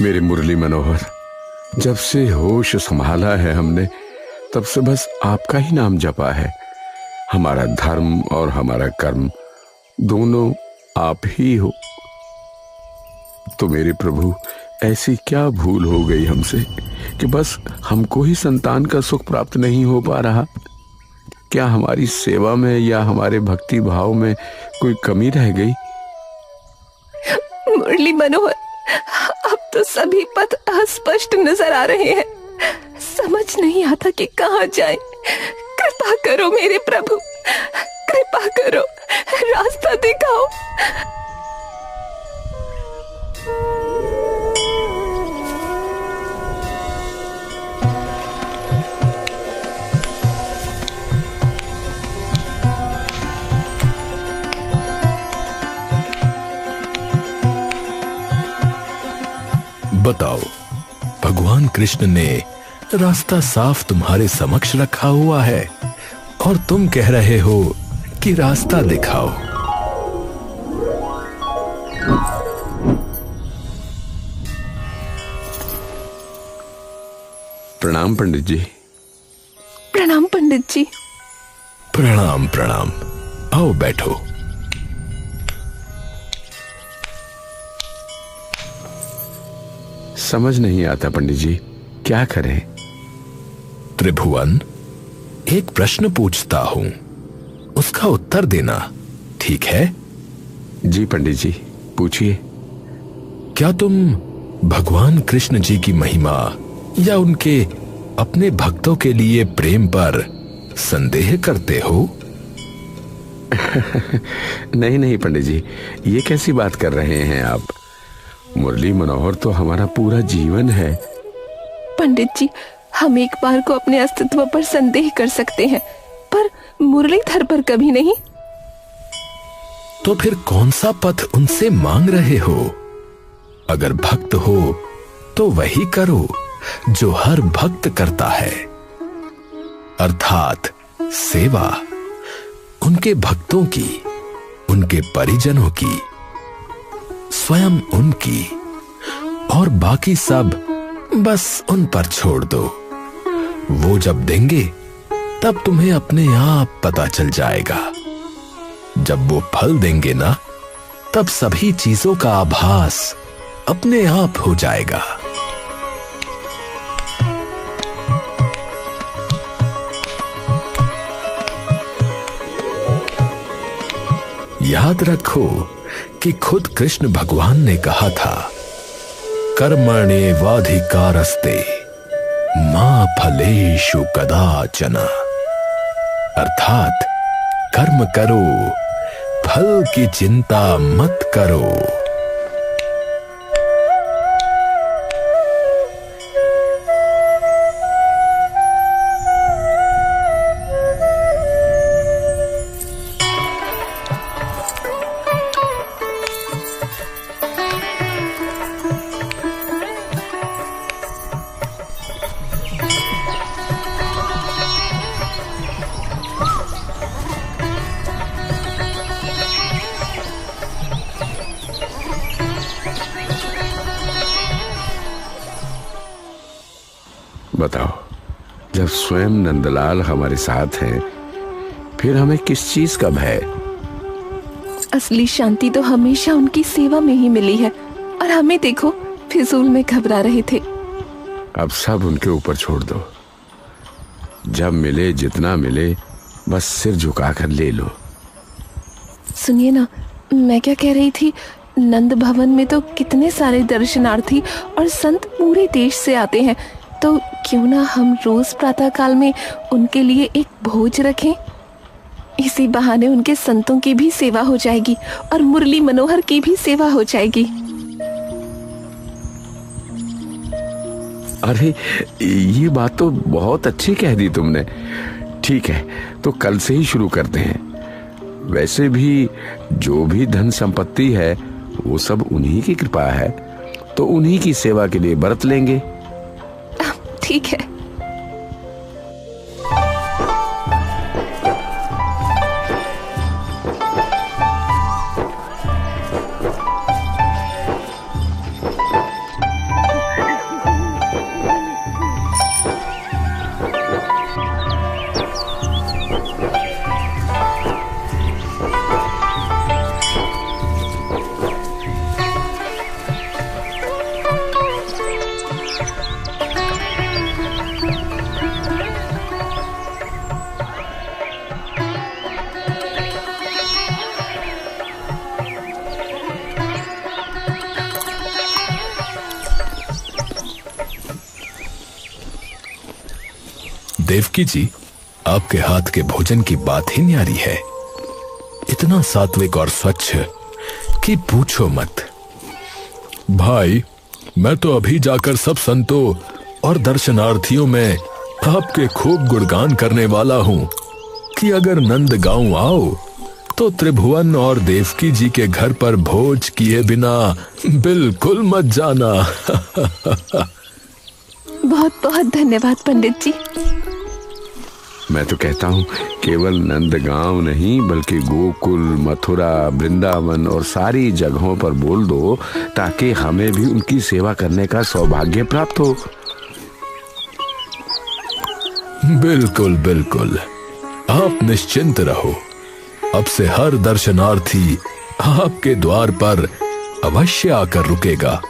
मेरे मुरली मनोहर, जब से होश संभाला है हमने, तब से बस आपका ही नाम जपा है। हमारा धर्म और हमारा कर्म दोनों आप ही हो। तो मेरे प्रभु, ऐसी क्या भूल हो गई हमसे कि बस हमको ही संतान का सुख प्राप्त नहीं हो पा रहा? क्या हमारी सेवा में या हमारे भक्ति भाव में कोई कमी रह गई? मुरली मनोहर, अब तो सभी पथ अस्पष्ट नजर आ रहे हैं। समझ नहीं आता कि कहाँ जाएं। कृपा करो मेरे प्रभु, कृपा करो, रास्ता दिखाओ। बताओ, भगवान कृष्ण ने रास्ता साफ तुम्हारे समक्ष रखा हुआ है और तुम कह रहे हो कि रास्ता दिखाओ। प्रणाम पंडित जी। प्रणाम पंडित जी। प्रणाम प्रणाम। आओ बैठो। समझ नहीं आता पंडित जी, क्या करें? त्रिभुवन, एक प्रश्न पूछता हूं, उसका उत्तर देना, ठीक है? जी पंडित जी, पूछिए। क्या तुम भगवान कृष्ण जी की महिमा या उनके अपने भक्तों के लिए प्रेम पर संदेह करते हो? नहीं नहीं पंडित जी, ये कैसी बात कर रहे हैं आप? मुरली मनोहर तो हमारा पूरा जीवन है। पंडित जी, हम एक बार को अपने अस्तित्व पर संदेह कर सकते हैं, पर मुरलीधर पर कभी नहीं। तो फिर कौन सा पथ उनसे मांग रहे हो? अगर भक्त हो तो वही करो जो हर भक्त करता है, अर्थात सेवा, उनके भक्तों की, उनके परिजनों की, स्वयं उनकी, और बाकी सब बस उन पर छोड़ दो। वो जब देंगे तब तुम्हें अपने आप पता चल जाएगा। जब वो फल देंगे ना, तब सभी चीजों का आभास अपने आप हो जाएगा। याद रखो कि खुद कृष्ण भगवान ने कहा था, कर्मण्येवाधिकारस्ते मा फलेषु कदाचन, अर्थात कर्म करो, फल की चिंता मत करो। बताओ, जब स्वयं नंदलाल हमारे साथ हैं, फिर हमें किस चीज का भय? असली शांति तो हमेशा उनकी सेवा में ही मिली है, और हमें देखो, फिजूल में घबरा रहे थे। अब सब उनके ऊपर छोड़ दो। जब मिले, जितना मिले, बस सिर झुकाकर ले लो। सुनिए ना, मैं क्या कह रही थी, नंद भवन में तो कितने सारे दर्शनार्थी और संत पूरे देश से आते हैं, तो क्यों ना हम रोज प्रातः काल में उनके लिए एक भोज रखें। इसी बहाने उनके संतों की भी सेवा हो जाएगी और मुरली मनोहर की भी सेवा हो जाएगी। अरे, ये बात तो बहुत अच्छी कह दी तुमने। ठीक है, तो कल से ही शुरू करते हैं। वैसे भी जो भी धन संपत्ति है, वो सब उन्हीं की कृपा है, तो उन्हीं की सेवा के लिए बरत लेंगे। ठीक है। देवकी जी, आपके हाथ के भोजन की बात ही न्यारी है। इतना सात्विक और स्वच्छ कि पूछो मत। भाई, मैं तो अभी जाकर सब संतों और दर्शनार्थियों में आपके खूब गुणगान करने वाला हूं कि अगर नंदगांव आओ तो त्रिभुवन और देवकी जी के घर पर भोज किए बिना बिल्कुल मत जाना। बहुत बहुत धन्यवाद पंडित जी। मैं तो कहता हूँ केवल नंदगांव नहीं बल्कि गोकुल, मथुरा, वृंदावन और सारी जगहों पर बोल दो ताकि हमें भी उनकी सेवा करने का सौभाग्य प्राप्त हो। बिल्कुल बिल्कुल, आप निश्चिंत रहो। अब से हर दर्शनार्थी आपके द्वार पर अवश्य आकर रुकेगा।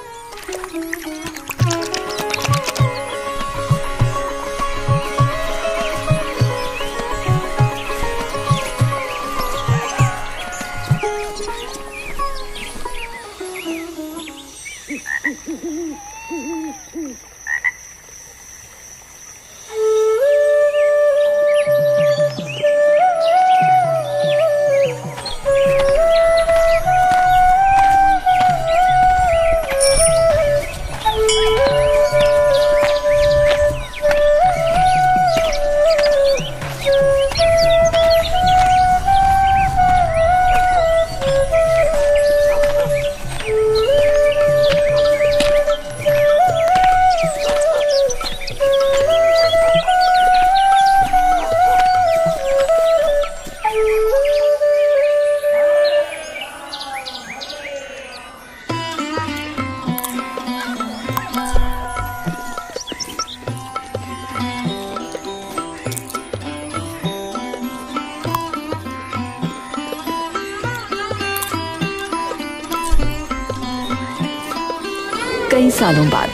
कई सालों बाद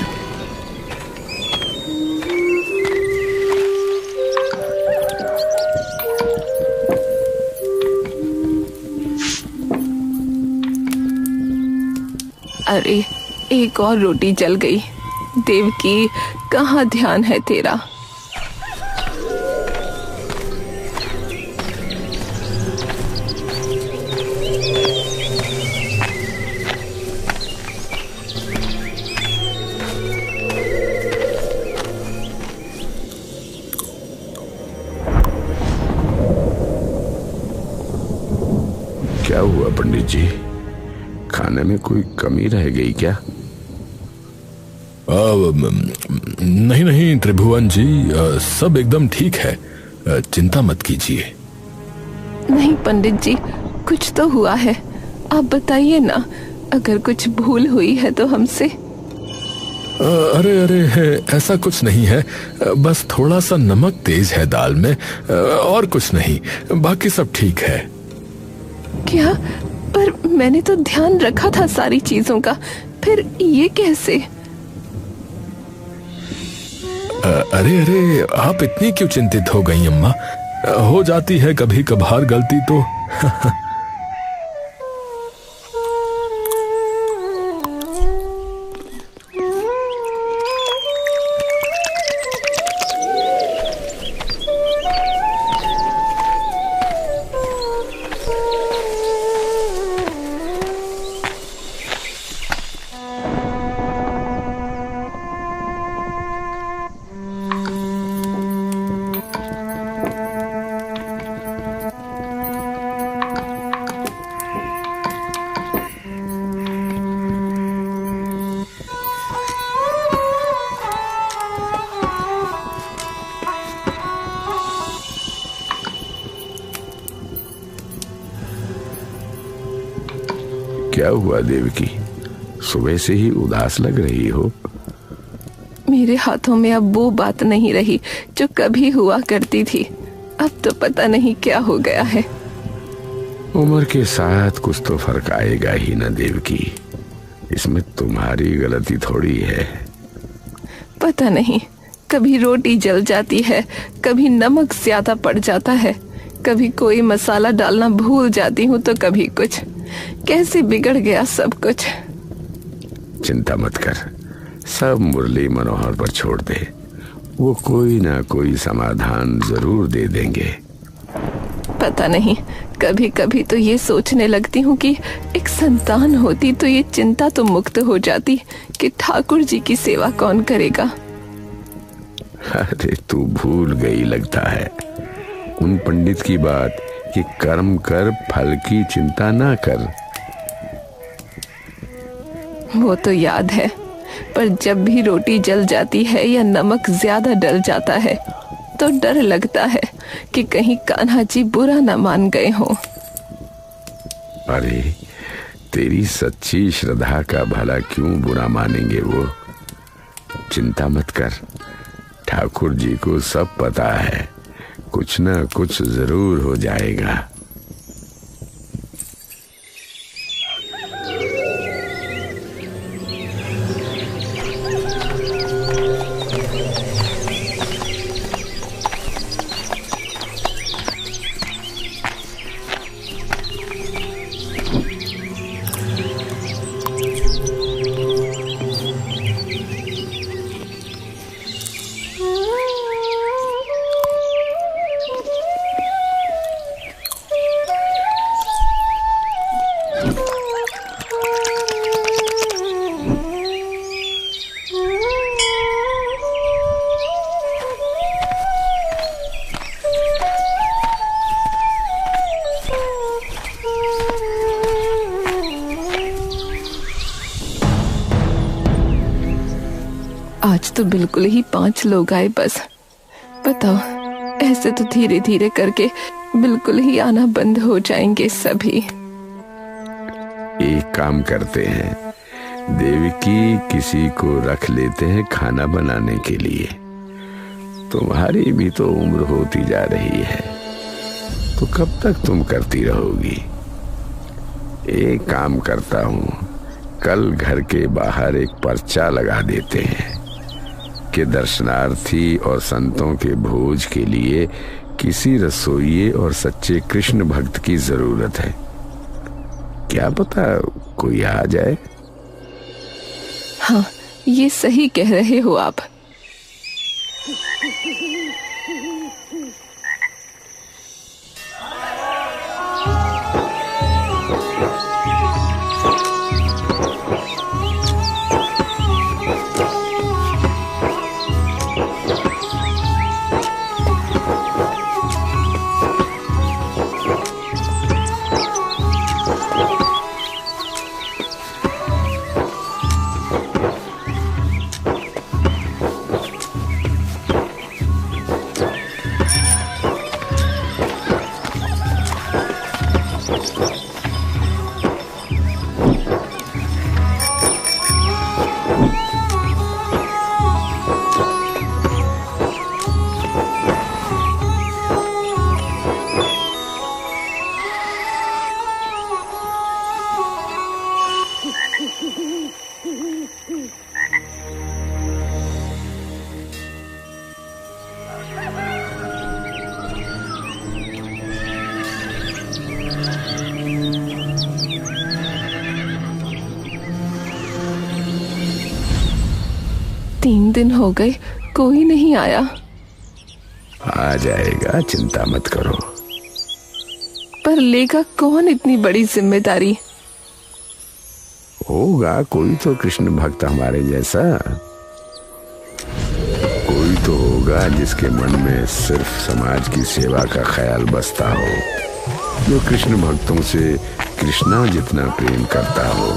अरे, एक और रोटी जल गई। देवकी, कहाँ ध्यान है तेरा? क्या हुआ पंडित जी, खाने में कोई कमी रह गई क्या? नहीं नहीं त्रिभुवन जी, सब एकदम ठीक है, चिंता मत कीजिए। नहीं पंडित जी, कुछ तो हुआ है, आप बताइए ना। अगर कुछ भूल हुई है तो हमसे। अरे अरे, ऐसा कुछ नहीं है, बस थोड़ा सा नमक तेज है दाल में, और कुछ नहीं, बाकी सब ठीक है। क्या? पर मैंने तो ध्यान रखा था सारी चीजों का, फिर ये कैसे? अरे अरे, आप इतनी क्यों चिंतित हो गई अम्मा? हो जाती है कभी कभार गलती तो। क्या हुआ देवकी, सुबह से ही उदास लग रही हो? मेरे हाथों में अब वो बात नहीं रही जो कभी हुआ करती थी। अब तो पता नहीं क्या हो गया है। उम्र के साथ कुछ तो फर्क आएगा ही ना देवकी, इसमें तुम्हारी गलती थोड़ी है। पता नहीं, कभी रोटी जल जाती है, कभी नमक ज्यादा पड़ जाता है, कभी कोई मसाला डालना भूल जाती हूँ तो कभी कुछ। कैसे बिगड़ गया सब कुछ। चिंता मत कर, सब मुरली मनोहर पर छोड़ दे। वो कोई ना कोई समाधान जरूर दे देंगे। पता नहीं, कभी कभी तो ये सोचने लगती हूँ कि एक संतान होती तो ये चिंता तो मुक्त हो जाती कि ठाकुर जी की सेवा कौन करेगा। अरे तू भूल गई लगता है उन पंडित की बात कि कर्म कर, फल की चिंता ना कर। वो तो याद है, पर जब भी रोटी जल जाती है या नमक ज्यादा डल जाता है तो डर लगता है कि कहीं कान्हा जी बुरा न मान गए हो। अरे तेरी सच्ची श्रद्धा का भला क्यों बुरा मानेंगे वो। चिंता मत कर, ठाकुर जी को सब पता है, कुछ ना कुछ जरूर हो जाएगा। आज तो बिल्कुल ही 5 लोग आए बस। बताओ, ऐसे तो धीरे धीरे करके बिल्कुल ही आना बंद हो जाएंगे सभी। एक काम करते हैं, देवकी किसी को रख लेते हैं खाना बनाने के लिए। तुम्हारी भी तो उम्र होती जा रही है, तो कब तक तुम करती रहोगी। एक काम करता हूँ, कल घर के बाहर एक पर्चा लगा देते हैं कि दर्शनार्थी और संतों के भोज के लिए किसी रसोइये और सच्चे कृष्ण भक्त की जरूरत है। क्या पता कोई आ जाए। हाँ, ये सही कह रहे हो आप। तीन दिन हो गए, कोई नहीं आया। आ जाएगा, चिंता मत करो। पर लेगा कौन इतनी बड़ी जिम्मेदारी। होगा कोई तो कृष्ण भक्त हमारे जैसा। कोई तो होगा जिसके मन में सिर्फ समाज की सेवा का ख्याल बसता हो, जो कृष्ण भक्तों से कृष्णा जितना प्रेम करता हो।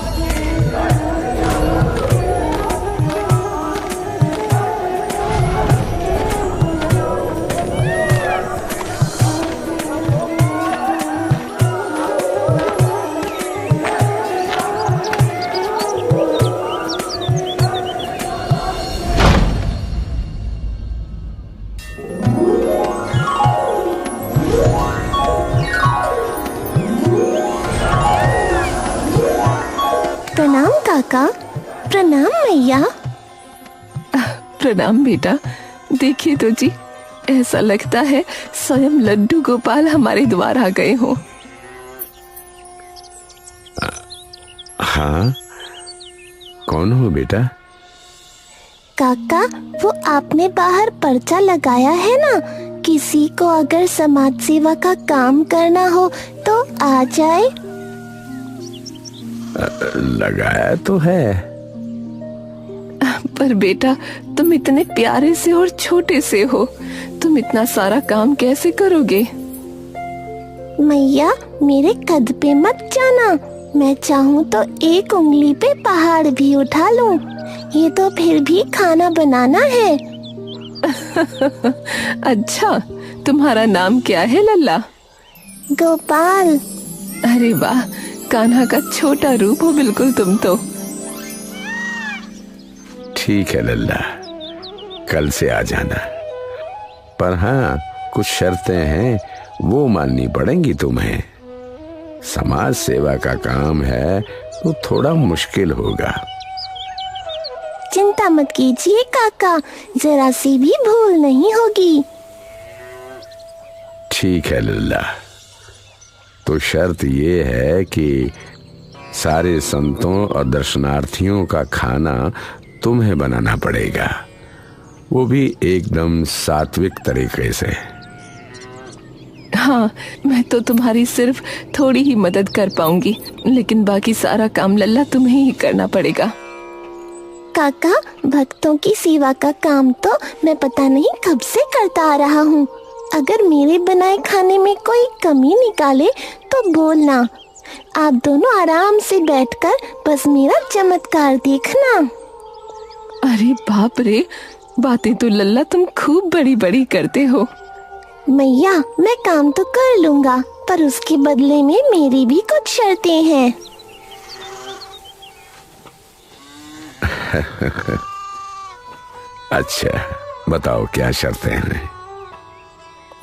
प्रणाम काका। प्रणाम मैया। प्रणाम बेटा। देखिए तो जी, ऐसा लगता है स्वयं लड्डू गोपाल हमारे द्वार आ गए हो। हाँ, कौन हो बेटा? काका, वो आपने बाहर पर्चा लगाया है ना, किसी को अगर समाज सेवा का काम करना हो तो आ जाए। लगाया तो है, पर बेटा तुम इतने प्यारे से और छोटे से हो, तुम इतना सारा काम कैसे करोगे? मैया, मेरे कद पे मत जाना, मैं चाहूँ तो एक उंगली पे पहाड़ भी उठा लूं। ये तो फिर भी खाना बनाना है। अच्छा, तुम्हारा नाम क्या है लल्ला? गोपाल। अरे वाह, कान्हा का छोटा रूप हो बिल्कुल तुम तो। ठीक है लल्ला, कल से आ जाना, पर हाँ कुछ शर्तें हैं, वो माननी पड़ेंगी तुम्हें। समाज सेवा का काम है तो थोड़ा मुश्किल होगा। चिंता मत कीजिए काका, जरा सी भी भूल नहीं होगी। ठीक है लल्ला, तो शर्त ये है कि सारे संतों और दर्शनार्थियों का खाना तुम्हें बनाना पड़ेगा, वो भी एकदम सात्विक तरीके से। हाँ, मैं तो तुम्हारी सिर्फ थोड़ी ही मदद कर पाऊंगी, लेकिन बाकी सारा काम लल्ला तुम्हें ही करना पड़ेगा। काका, भक्तों की सेवा का काम तो मैं पता नहीं कब से करता आ रहा हूँ। अगर मेरे बनाए खाने में कोई कमी निकाले तो बोलना। आप दोनों आराम से बैठकर बस मेरा चमत्कार देखना। अरे बाप रे, बातें तो लल्ला तुम खूब बड़ी बड़ी करते हो। मैया, मैं काम तो कर लूँगा, पर उसके बदले में मेरी भी कुछ शर्तें हैं। अच्छा, बताओ क्या शर्तें हैं?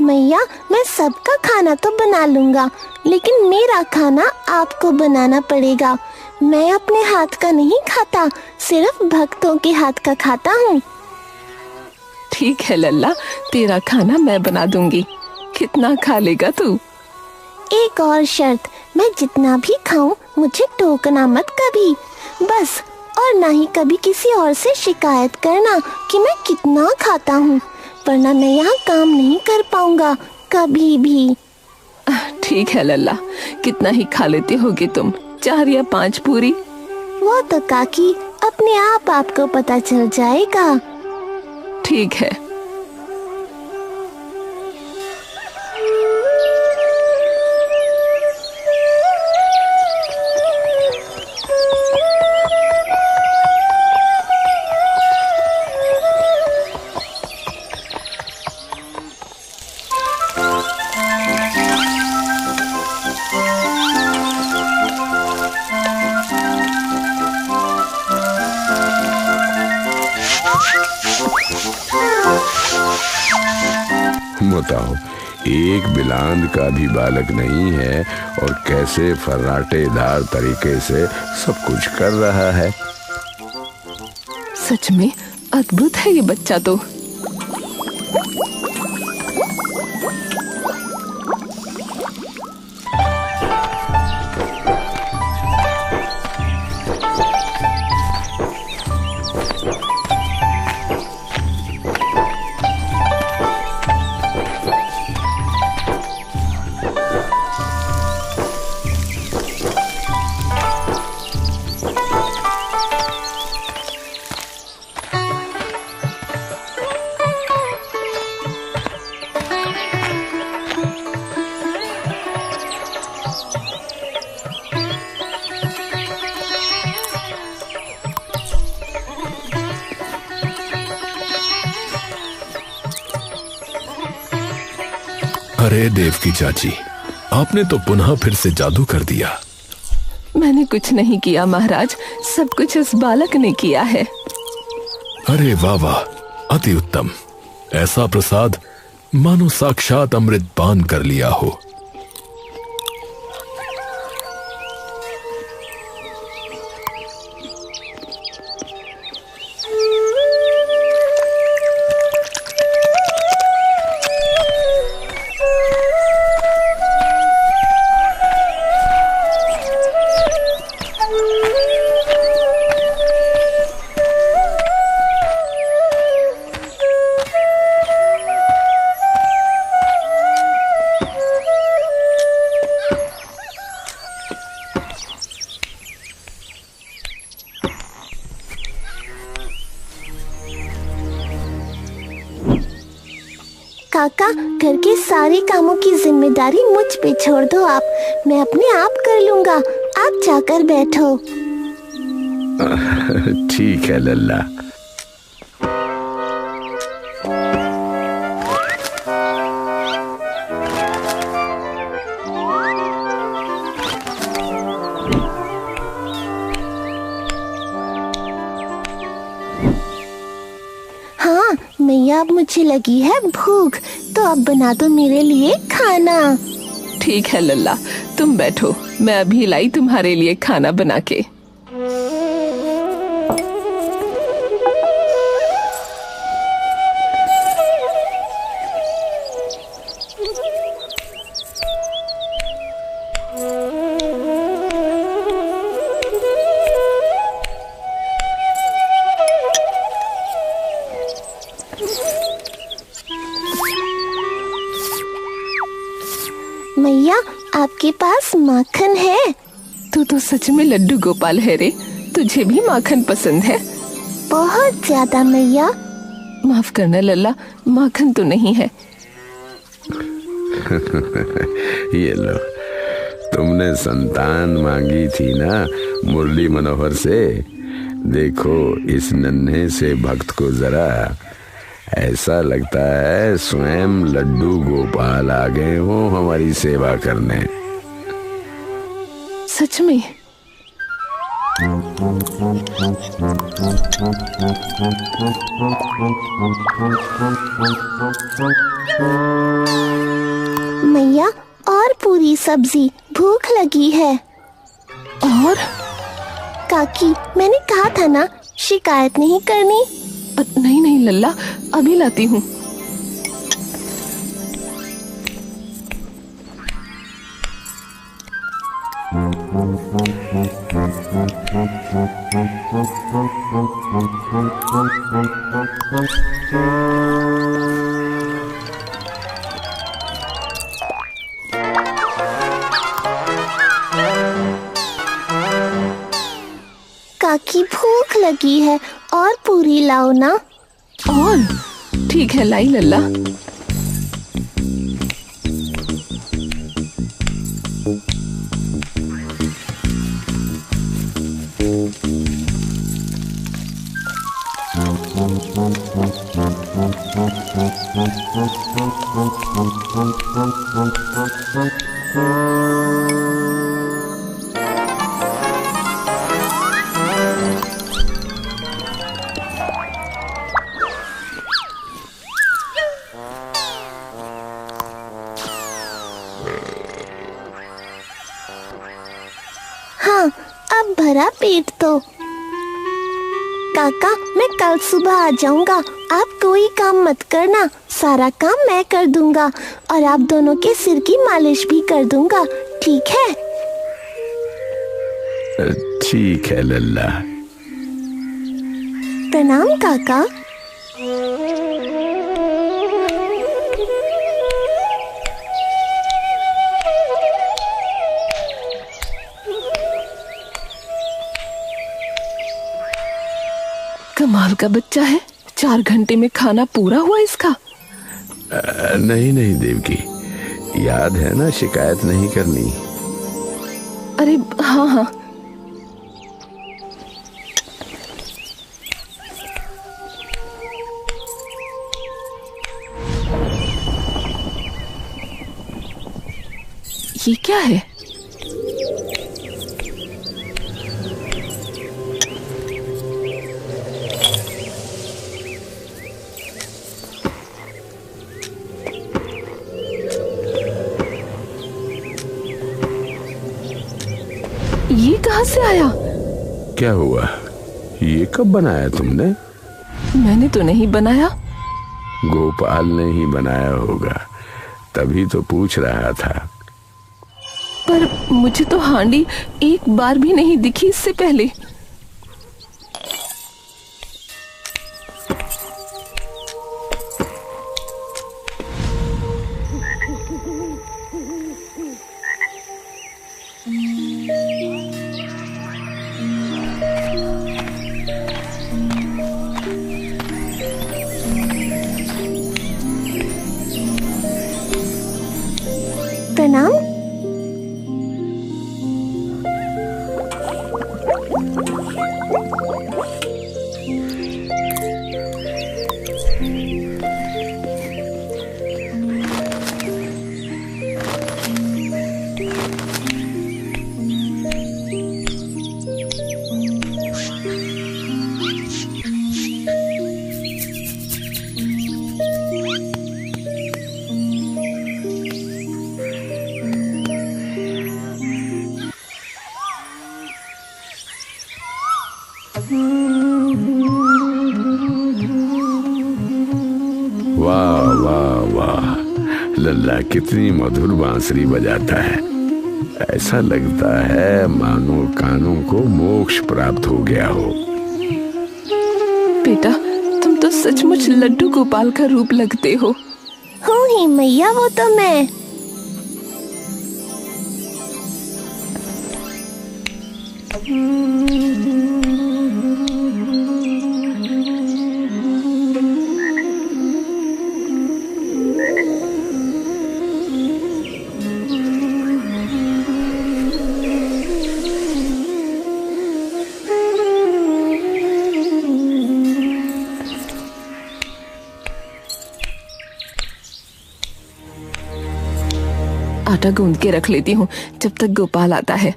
मैया, मैं सबका खाना तो बना लूँगा, लेकिन मेरा खाना आपको बनाना पड़ेगा। मैं अपने हाथ का नहीं खाता, सिर्फ भक्तों के हाथ का खाता हूँ। ठीक है लल्ला, तेरा खाना मैं बना दूंगी। कितना खा लेगा तू? एक और शर्त, मैं जितना भी खाऊं मुझे टोकना मत कभी, बस। और ना ही कभी किसी और से शिकायत करना कि मैं कितना खाता हूँ, वरना मैं यहाँ काम नहीं कर पाऊंगा कभी भी। ठीक है लल्ला, कितना ही खा लेते होगे तुम, 4 या 5 पूरी? वो तो काकी अपने आप आपको पता चल जाएगा। ठीक है। बताओ, एक बिलांद का भी बालक नहीं है और कैसे फर्राटेदार तरीके से सब कुछ कर रहा है। सच में अद्भुत है ये बच्चा तो। अरे देवकी चाची, आपने तो पुनः फिर से जादू कर दिया। मैंने कुछ नहीं किया महाराज, सब कुछ उस बालक ने किया है। अरे वाह वाह, अति उत्तम। ऐसा प्रसाद मानो साक्षात अमृत पान कर लिया हो। काका, घर के सारे कामों की जिम्मेदारी मुझ पे छोड़ दो आप। मैं अपने आप कर लूँगा। आप जाकर बैठो। ठीक है लल्ला। हाँ मैया, अब मुझे लगी है भूख, तो अब बना दो मेरे लिए खाना। ठीक है लल्ला, तुम बैठो, मैं अभी लाई तुम्हारे लिए खाना बना के। मैया, आपके पास माखन है? तू तो सच में लड्डू गोपाल है रे। तुझे भी माखन पसंद है? बहुत ज्यादा मैया। माफ करना लल्ला, माखन तो नहीं है। ये लो, तुमने संतान मांगी थी ना मुरली मनोहर से। देखो इस नन्हे से भक्त को जरा, ऐसा लगता है स्वयं लड्डू गोपाल आ गए हो हमारी सेवा करने। सच में? मैया, और पूरी सब्जी, भूख लगी है। और काकी, मैंने कहा था ना शिकायत नहीं करनी। नहीं नहीं लल्ला, अभी लाती हूँ। काकी, भूख लगी है, और पूरी लाओ ना। और ठीक है, लाई लल्ला। हाँ, अब भरा पेट तो। काका, मैं कल सुबह आ जाऊंगा। आप कोई काम मत करना, सारा काम मैं कर दूंगा, और आप दोनों के सिर की मालिश भी कर दूंगा। ठीक है? ठीक है लल्ला। प्रणाम काका। कमाल का बच्चा है, 4 घंटे में खाना पूरा हुआ इसका। नहीं नहीं देवकी, याद है ना शिकायत नहीं करनी। अरे हाँ हाँ। ये क्या है? ये कहाँ से आया? क्या हुआ? ये कब बनाया तुमने? मैंने तो नहीं बनाया। गोपाल ने ही बनाया होगा, तभी तो पूछ रहा था। पर मुझे तो हांडी एक बार भी नहीं दिखी इससे पहले। प्रणाम। वाह वाह वाह, लल्ला कितनी मधुर बांसुरी बजाता है। ऐसा लगता है मानो कानों को मोक्ष प्राप्त हो गया हो। बेटा, तुम तो सचमुच लड्डू गोपाल का रूप लगते हो। हूँ ही मैया, वो तो मैं। आटा गूंद के रख लेती हूँ जब तक गोपाल आता है।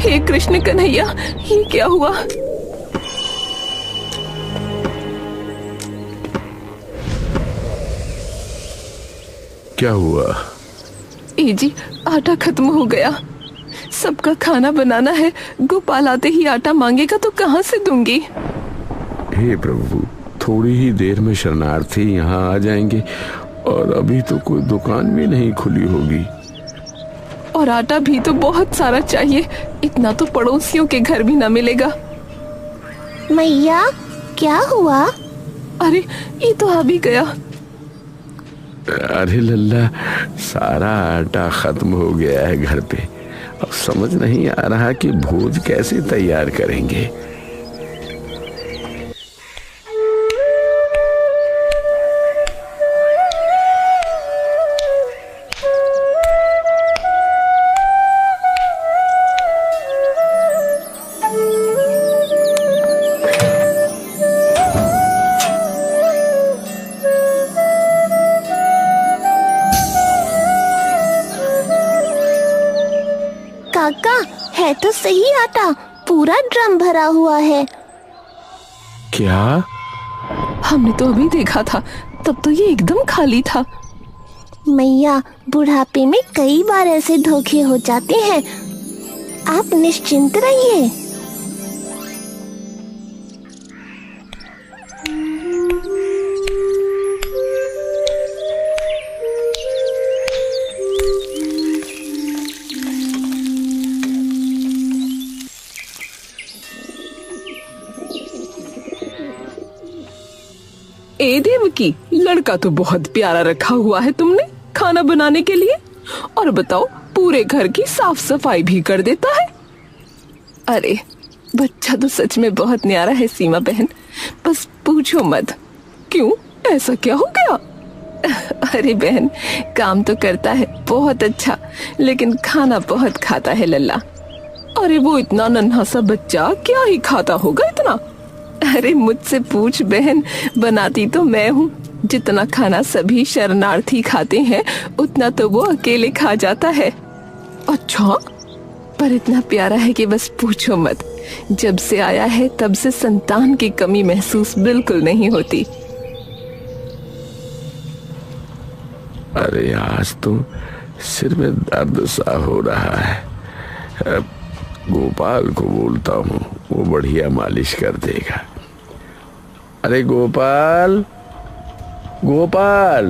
हे कृष्ण कन्हैया, ये क्या हुआ? क्या हुआ? ए जी, आटा खत्म हो गया। सबका खाना बनाना है, गोपाल आते ही आटा मांगेगा तो कहाँ से दूंगी? हे प्रभु, थोड़ी ही देर में शरणार्थी यहाँ आ जाएंगे और अभी तो कोई दुकान भी नहीं खुली होगी। और आटा भी तो बहुत सारा चाहिए, इतना तो पड़ोसियों के घर भी ना मिलेगा। मैया, क्या हुआ? अरे, ये तो आ भी गया। अरे लल्ला, सारा आटा खत्म हो गया है घर पे। अब समझ नहीं आ रहा कि भोज कैसे तैयार करेंगे। काका, है तो सही आटा, पूरा ड्रम भरा हुआ है। क्या? हमने तो अभी देखा था, तब तो ये एकदम खाली था। मैया, बुढ़ापे में कई बार ऐसे धोखे हो जाते हैं, आप निश्चिंत रहिए। ए देवकी, लड़का तो बहुत प्यारा रखा हुआ है तुमने खाना बनाने के लिए। और बताओ, पूरे घर की साफ सफाई भी कर देता है। अरे, बच्चा तो सच में बहुत न्यारा है सीमा बहन, बस पूछो मत। क्यों, ऐसा क्या हो गया? अरे बहन, काम तो करता है बहुत अच्छा, लेकिन खाना बहुत खाता है लल्ला। अरे वो इतना नन्हा सा बच्चा क्या ही खाता होगा इतना? अरे मुझसे पूछ बहन, बनाती तो मैं हूँ। जितना खाना सभी शरणार्थी खाते हैं उतना तो वो अकेले खा जाता है। अच्छा, पर इतना प्यारा है कि बस पूछो मत। जब से आया है तब से संतान की कमी महसूस बिल्कुल नहीं होती। अरे आज तो सिर में दर्द सा हो रहा है। अब गोपाल को बोलता हूँ, वो बढ़िया मालिश कर देगा। अरे गोपाल, गोपाल।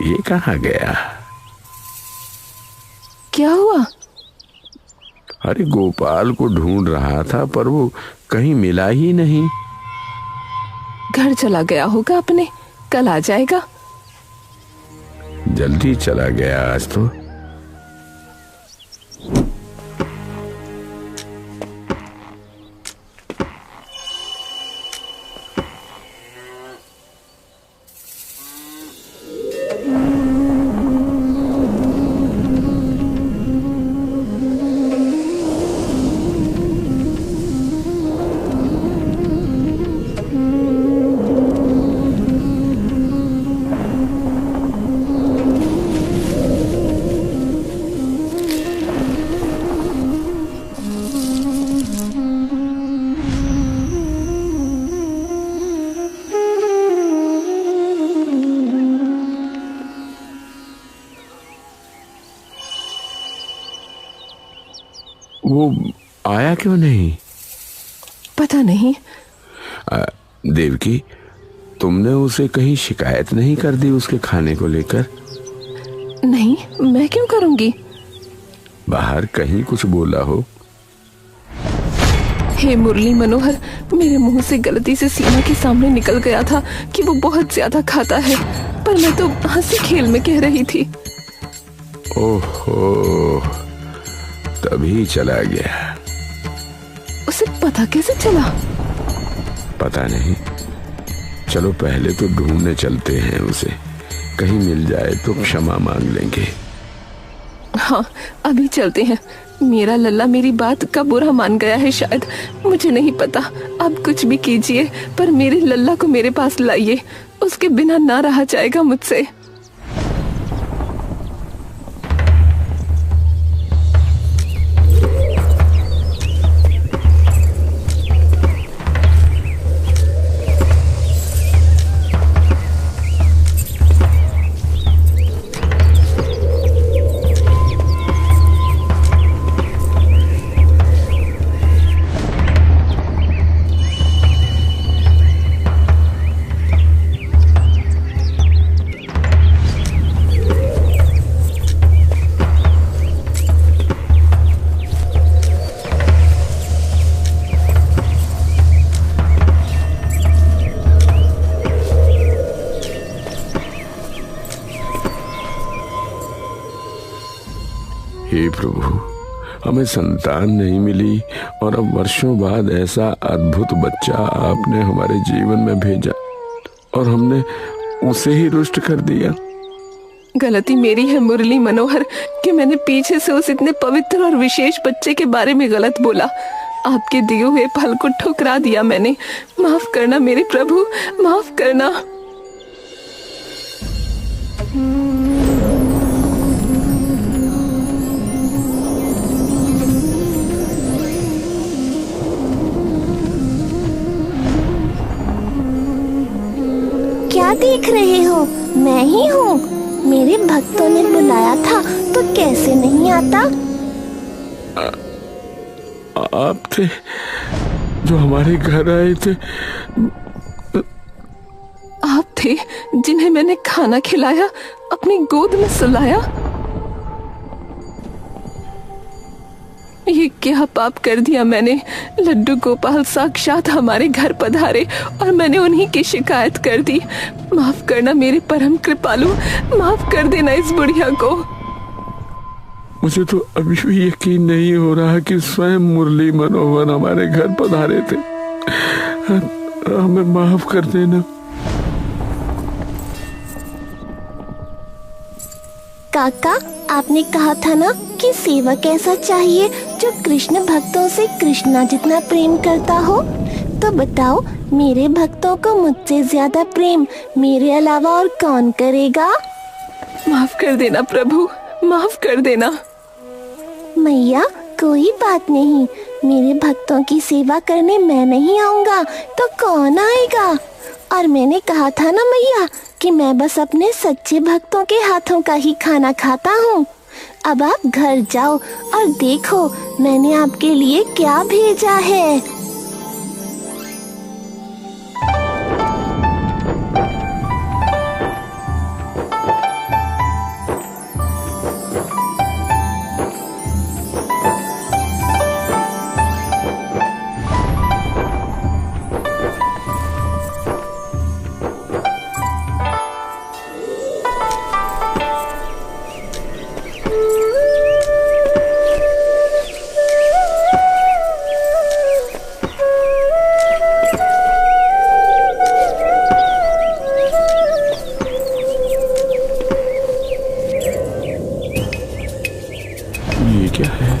ये कहाँ गया? क्या हुआ? अरे गोपाल को ढूंढ रहा था पर वो कहीं मिला ही नहीं। घर चला गया होगा अपने, कल आ जाएगा। जल्दी चला गया आज तो। वो आया क्यों नहीं? पता नहीं। देवकी, तुमने उसे कहीं शिकायत नहीं कर दी उसके खाने को लेकर? नहीं, मैं क्यों करूंगी? बाहर कहीं कुछ बोला हो? हे मुरली मनोहर, मेरे मुंह से गलती से सीमा के सामने निकल गया था कि वो बहुत ज्यादा खाता है, पर मैं तो हंसी खेल में कह रही थी। ओहो, तभी चला गया। उसे पता कैसे चला? पता नहीं। चलो पहले तो ढूंढने चलते हैं उसे, कहीं मिल जाए तो क्षमा मांग लेंगे। हाँ, अभी चलते हैं। मेरा लल्ला मेरी बात का बुरा मान गया है शायद, मुझे नहीं पता। आप कुछ भी कीजिए पर मेरे लल्ला को मेरे पास लाइए, उसके बिना ना रहा जाएगा मुझसे। हे प्रभु, हमें संतान नहीं मिली और अब वर्षों बाद ऐसा अद्भुत बच्चा आपने हमारे जीवन में भेजा और हमने उसे ही रुष्ट कर दिया। गलती मेरी है मुरली मनोहर कि मैंने पीछे से उस इतने पवित्र और विशेष बच्चे के बारे में गलत बोला। आपके दिए हुए फल को ठुकरा दिया मैंने। माफ करना मेरे प्रभु, माफ करना। क्या देख रहे हो? मैं ही हूँ। मेरे भक्तों ने बुलाया था तो कैसे नहीं आता? आप थे जो हमारे घर आए थे। आप थे जिन्हें मैंने खाना खिलाया, अपनी गोद में सुलाया। ये क्या पाप कर दिया मैंने? लड्डू गोपाल साक्षात हमारे घर पधारे और मैंने उन्हीं की शिकायत कर दी। माफ करना मेरे परम कृपालु, माफ कर देना इस बुढ़िया को। मुझे तो अभी भी यकीन नहीं हो रहा कि स्वयं मुरली मनोहर हमारे घर पधारे थे। हमें माफ कर देना। काका, आपने कहा था ना कि सेवक ऐसा चाहिए जो कृष्ण भक्तों से कृष्णा जितना प्रेम करता हो। तो बताओ, मेरे भक्तों को मुझसे ज्यादा प्रेम मेरे अलावा और कौन करेगा? माफ कर देना प्रभु, माफ कर देना। मैया, कोई बात नहीं। मेरे भक्तों की सेवा करने मैं नहीं आऊंगा तो कौन आएगा? और मैंने कहा था ना मैया कि मैं बस अपने सच्चे भक्तों के हाथों का ही खाना खाता हूँ। अब आप घर जाओ और देखो मैंने आपके लिए क्या भेजा है। क्या है?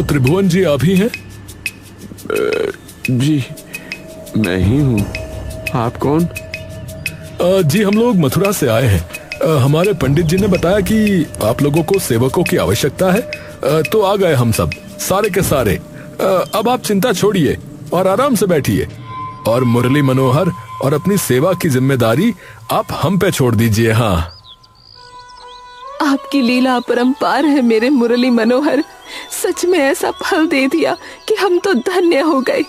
त्रिभुवन जी, आप ही हैं? जी मैं ही हूँ। आप कौन? जी हम लोग मथुरा से आए हैं। हमारे पंडित जी ने बताया कि आप लोगों को सेवकों की आवश्यकता है, तो आ गए हम सब सारे के सारे। अब आप चिंता छोड़िए और आराम से बैठिए, और मुरली मनोहर और अपनी सेवा की जिम्मेदारी आप हम पे छोड़ दीजिए। हाँ, आपकी लीला अपरंपार है मेरे मुरली मनोहर। सच में ऐसा फल दे दिया कि हम तो धन्य हो गए।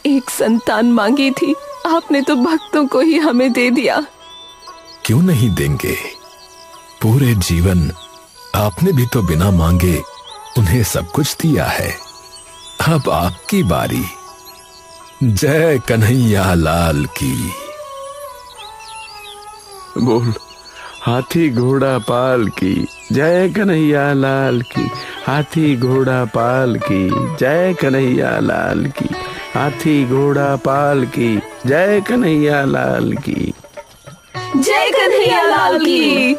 एक संतान मांगी थी, आपने तो भक्तों को ही हमें दे दिया। क्यों नहीं देंगे? पूरे जीवन आपने भी तो बिना मांगे उन्हें सब कुछ दिया है। अब आपकी बारी। जय कन्हैया लाल की। बोल, हाथी घोड़ा पाल की जय कन्हैया लाल की। हाथी घोड़ा पाल की जय कन्हैया लाल की। हाथी घोड़ा पाल की जय कन्हैया लाल की। जय कन्हैया लाल की।